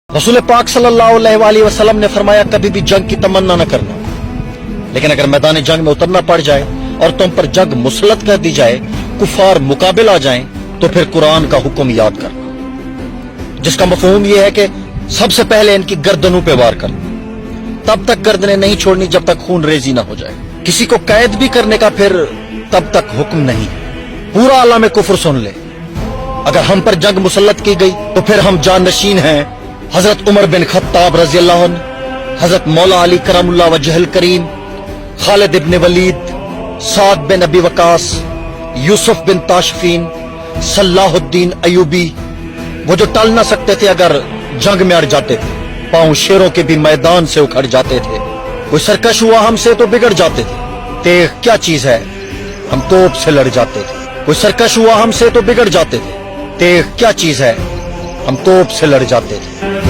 रसूल पाक सल्लल्लाहु अलैहि वसल्लम ने फरमाया कभी भी जंग की तमन्ना न करना, लेकिन अगर मैदान जंग में उतरना पड़ जाए और तुम पर जंग मुसलत कर दी जाए, कुफार मुकाबिल आ जाएं, तो फिर कुरान का हुक्म याद करना, जिसका मफहूम यह है कि सबसे पहले इनकी गर्दनों पे वार करना, तब तक गर्दनें नहीं छोड़नी जब तक खून रेजी ना हो जाए। किसी को कैद भी करने का फिर तब तक हुक्म नहीं। पूरा आलम कुफर सुन ले, अगर हम पर जंग मुसल्लत की गई तो फिर हम जानशीन हैं हजरत उमर बिन खत्ताब रजी अल्लाह अन्हु, हजरत मौला अली करमुल्लाह वजहल करीम, खालिद इब्न वलीद, साद बिन अबी वकास, यूसुफ बिन ताशफीन, सलाहुद्दीन अयूबी, वो जो टल ना सकते थे अगर जंग में अड़ जाते थे, पांव शेरों के भी मैदान से उखड़ जाते थे। कोई सरकश हुआ हमसे तो बिगड़ जाते थे, तेग क्या चीज है हम तोप से लड़ जाते थे। कोई सरकश हुआ हमसे तो बिगड़ जाते थे, तेग क्या चीज है हम तोप से लड़ जाते थे।